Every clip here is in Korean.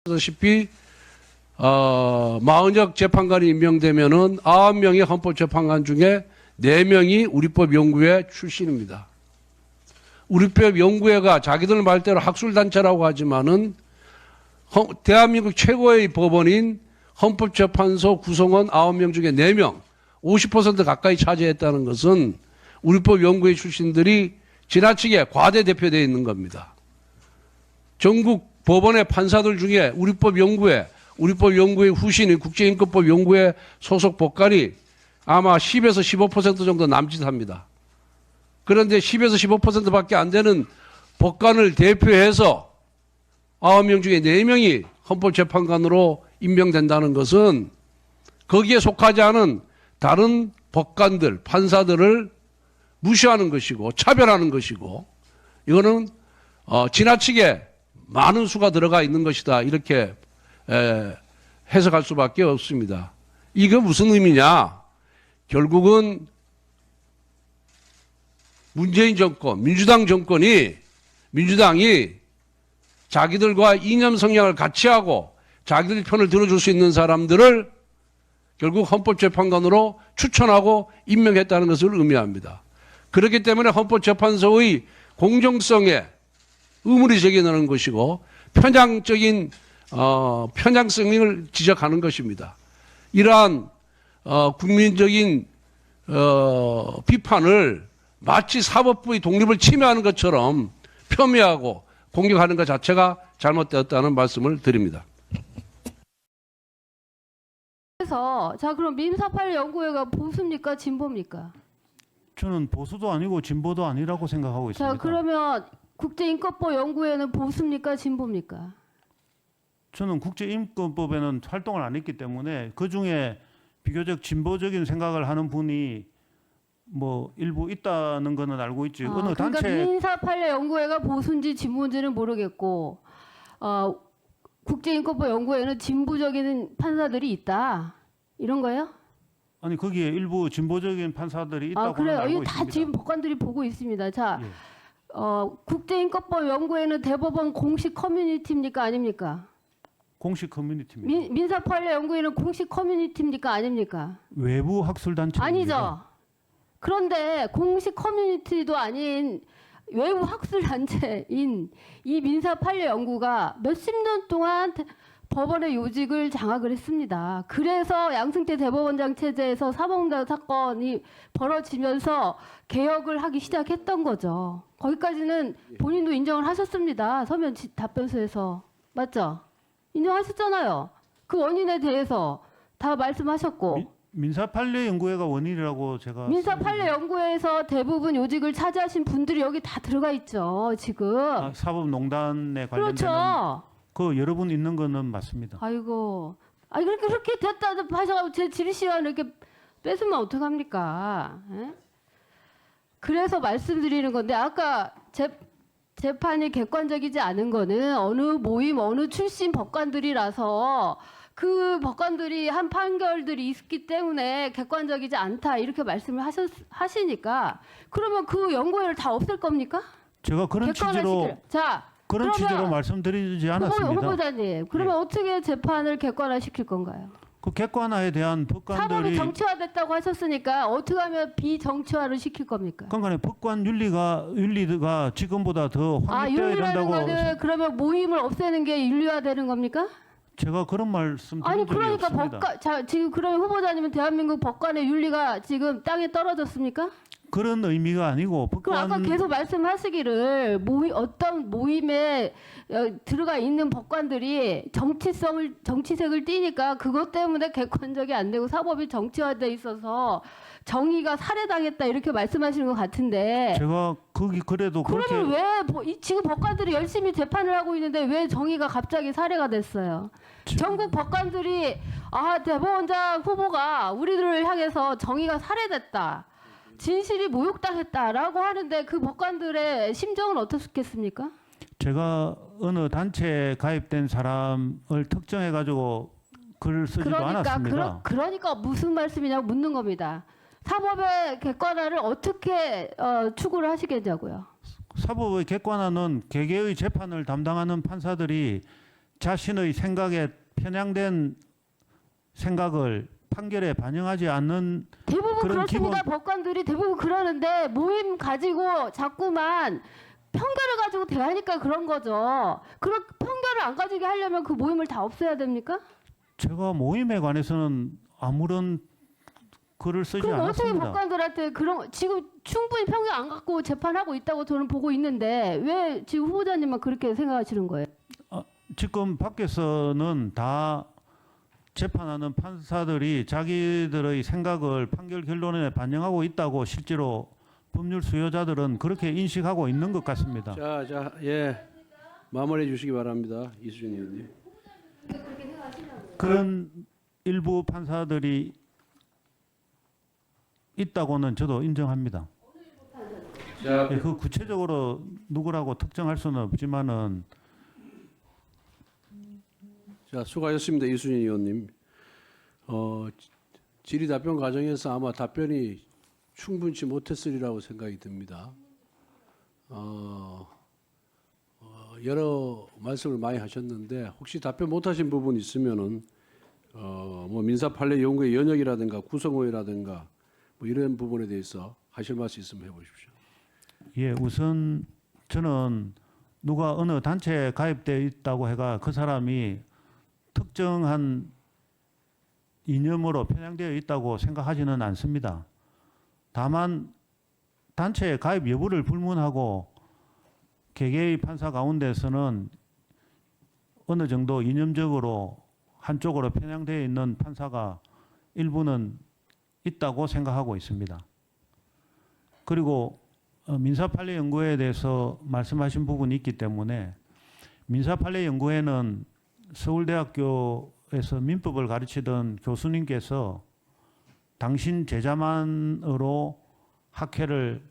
아시다시피 40여 재판관이 임명되면은 9명의 헌법재판관 중에 4명이 우리법 연구회 출신입니다. 우리법 연구회가 자기들 말대로 학술단체라고 하지만은 대한민국 최고의 법원인 헌법재판소 구성원 9명 중에 4명, 50% 가까이 차지했다는 것은 우리법 연구회 출신들이 지나치게 과대대표되어 있는 겁니다. 전국 법원의 판사들 중에 우리법 연구회 후신인 국제인권법 연구회 소속 법관이 아마 10에서 15% 정도 남짓합니다. 그런데 10에서 15%밖에 안 되는 법관을 대표해서 9명 중에 4명이 헌법재판관으로 임명된다는 것은 거기에 속하지 않은 다른 법관들, 판사들을 무시하는 것이고 차별하는 것이고 이거는 지나치게 많은 수가 들어가 있는 것이다. 이렇게 해석할 수밖에 없습니다. 이게 무슨 의미냐? 결국은 문재인 정권, 민주당이 자기들과 이념 성향을 같이 하고 자기들 편을 들어줄 수 있는 사람들을 결국 헌법재판관으로 추천하고 임명했다는 것을 의미합니다. 그렇기 때문에 헌법재판소의 공정성에 의문이 제기되는 것이고 편향적인 편향성을 지적하는 것입니다. 이러한 국민적인 비판을 마치 사법부의 독립을 침해하는 것처럼 폄훼하고 공격하는 것 자체가 잘못되었다는 말씀을 드립니다. 그래서 자 그럼 민사판례 연구회가 보수입니까 진보입니까? 저는 보수도 아니고 진보도 아니라고 생각하고 있습니다. 자 그러면 국제인권법 연구회는 보수입니까 진보입니까? 저는 국제인권법에는 활동을 안 했기 때문에 그중에 비교적 진보적인 생각을 하는 분이 뭐 일부 있다는 거는 알고 있지. 어느 그러니까 단체 민사판례 연구회가 보수인지 진보인지는 모르겠고 국제인권법 연구회는 진보적인 판사들이 있다 이런 거예요? 아니 거기에 일부 진보적인 판사들이 있다고 그래요? 알고 이거 다 있습니다. 지금 법관들이 보고 있습니다. 자, 예. 국제인권법 연구회는 대법원 공식 커뮤니티입니까 아닙니까? 공식 커뮤니티입니다. 민사판례 연구회는 공식 커뮤니티입니까 아닙니까? 외부 학술 단체입니다. 아니죠. 그런데 공식 커뮤니티도 아닌 외부 학술 단체인 이 민사판례 연구가 몇십 년 동안 법원의 요직을 장악을 했습니다. 그래서 양승태 대법원장 체제에서 사법농단 사건이 벌어지면서 개혁을 하기 시작했던 거죠. 거기까지는 본인도 인정을 하셨습니다. 서면 답변서에서. 맞죠? 인정하셨잖아요. 그 원인에 대해서 다 말씀하셨고. 민사판례 연구회가 원인이라고 제가 민사판례 연구회에서 대부분 요직을 차지하신 분들이 여기 다 들어가 있죠. 지금. 사법농단에 관련된 그렇죠. 그 여러분 있는 거는 맞습니다. 아이고. 아니 그렇게 됐다 하셔가지고 제 질의 시간을 이렇게 뺏으면 어떡합니까? 에? 그래서 말씀드리는 건데 아까 재판이 객관적이지 않은 거는 어느 모임 어느 출신 법관들이라서 그 법관들이 한 판결들이 있기 때문에 객관적이지 않다 이렇게 말씀을 하시니까 그러면 그 연구회를 다 없앨 겁니까? 제가 그런 취지로 자 그런 취지로 말씀드리지 않았습니다. 후보자님 그러면 어떻게 재판을 객관화시킬 건가요? 그 객관화에 대한 사법이 법관들이 정치화됐다고 하셨으니까 어떻게 하면 비정치화를 시킬 겁니까? 그러니까 법관 윤리가 지금보다 더 확립되어야 윤리라는 된다고 거는 그러면 모임을 없애는 게 윤리화되는 겁니까? 제가 그런 말씀 드린 아니 적이 그러니까 없습니다. 지금 그러면 후보자님은 대한민국 법관의 윤리가 지금 땅에 떨어졌습니까? 그런 의미가 아니고 그럼 아까 계속 말씀하시기를 어떤 모임에 들어가 있는 법관들이 정치색을 띠니까 그것 때문에 객관적이 안 되고 사법이 정치화돼 있어서 정의가 살해당했다 이렇게 말씀하시는 것 같은데 제가 그래도 그렇게 그러면 왜 지금 법관들이 열심히 재판을 하고 있는데 왜 정의가 갑자기 살해가 됐어요? 전국 법관들이 대법원장 후보가 우리들을 향해서 정의가 살해됐다. 진실이 모욕당했다라고 하는데 그 법관들의 심정은 어떻겠습니까? 제가 어느 단체에 가입된 사람을 특정해 가지고 글을 쓰지도 않았습니다. 그러니까 무슨 말씀이냐고 묻는 겁니다. 사법의 객관화를 어떻게 추구를 하시겠냐고요. 사법의 객관화는 개개의 재판을 담당하는 판사들이 자신의 생각에 편향된 생각을 판결에 반영하지 않는 대부분 그런 그렇습니다. 법관들이 대부분 그러는데 모임 가지고 자꾸만 편견을 가지고 대하니까 그런 거죠. 그런 편견을 안 가지게 하려면 그 모임을 다 없애야 됩니까? 제가 모임에 관해서는 아무런 글을 쓰지 그럼 어떻게 않았습니다. 법관들한테 그런 지금 충분히 편견 안 갖고 재판하고 있다고 저는 보고 있는데 왜 지금 후보자님만 그렇게 생각하시는 거예요? 지금 밖에서는 다 재판하는 판사들이 자기들의 생각을 판결 결론에 반영하고 있다고 실제로 법률 수요자들은 그렇게 인식하고 있는 것 같습니다. 예. 마무리해 주시기 바랍니다. 이수진 의원님. 그런 일부 판사들이 있다고는 저도 인정합니다. 자, 그 구체적으로 누구라고 특정할 수는 없지만은 수고하셨습니다. 이수진 의원님. 질의 답변 과정에서 아마 답변이 충분치 못했으리라고 생각이 듭니다. 여러 말씀을 많이 하셨는데 혹시 답변 못하신 부분 있으면은 뭐 민사 판례 연구의 연역이라든가 구성호의라든가 뭐 이런 부분에 대해서 하실 말씀 있으면 해보십시오. 예, 우선 저는 누가 어느 단체에 가입되어 있다고 해가 그 사람이 특정한 이념으로 편향되어 있다고 생각하지는 않습니다. 다만 단체에 가입 여부를 불문하고 개개의 판사 가운데서는 어느 정도 이념적으로 한쪽으로 편향되어 있는 판사가 일부는 있다고 생각하고 있습니다. 그리고 민사판례 연구회에 대해서 말씀하신 부분이 있기 때문에 민사판례 연구회는 서울대학교에서 민법을 가르치던 교수님께서 당신 제자만으로 학회를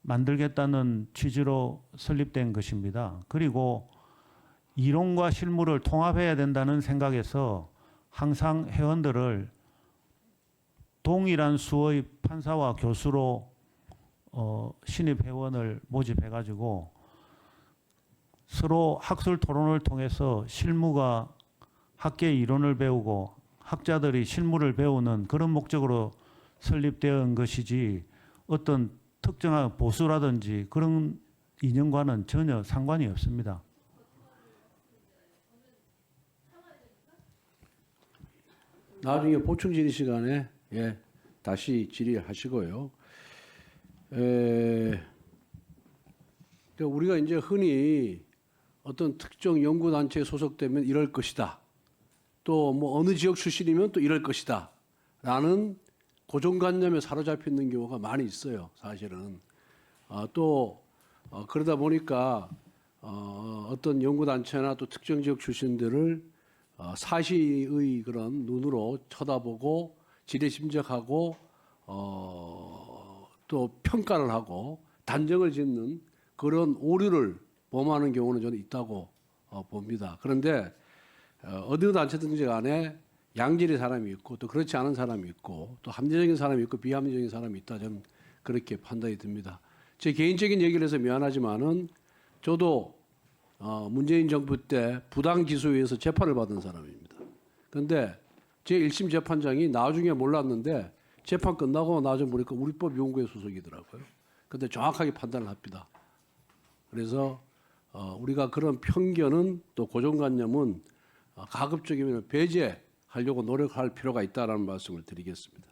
만들겠다는 취지로 설립된 것입니다. 그리고 이론과 실무를 통합해야 된다는 생각에서 항상 회원들을 동일한 수의 판사와 교수로 신입 회원을 모집해가지고 서로 학술 토론을 통해서 실무가 학계 이론을 배우고 학자들이 실무를 배우는 그런 목적으로 설립된 것이지 어떤 특정한 보수라든지 그런 이념과는 전혀 상관이 없습니다. 나중에 보충 질의 시간에 다시 질의하시고요. 그러니까 우리가 이제 흔히 어떤 특정 연구 단체에 소속되면 이럴 것이다. 또 뭐 어느 지역 출신이면 또 이럴 것이다라는 고정관념에 사로잡혀 있는 경우가 많이 있어요. 사실은 그러다 보니까 어떤 연구 단체나 또 특정 지역 출신들을 사시의 그런 눈으로 쳐다보고 지레짐작하고 또 평가를 하고 단정을 짓는 그런 오류를 범하는 경우는 저는 있다고 봅니다. 그런데 어느 단체든지 간에 양질의 사람이 있고 또 그렇지 않은 사람이 있고 또 합리적인 사람이 있고 비합리적인 사람이 있다, 저는 그렇게 판단이 듭니다. 제 개인적인 얘기를 해서 미안하지만은 저도 문재인 정부 때 부당 기소에 의해서 재판을 받은 사람입니다. 그런데 제 1심 재판장이 나중에 몰랐는데 재판 끝나고 나중에 보니까 우리법 연구회 소속이더라고요. 그런데 정확하게 판단을 합니다. 그래서 우리가 그런 편견은 또 고정관념은 가급적이면 배제하려고 노력할 필요가 있다는 말씀을 드리겠습니다.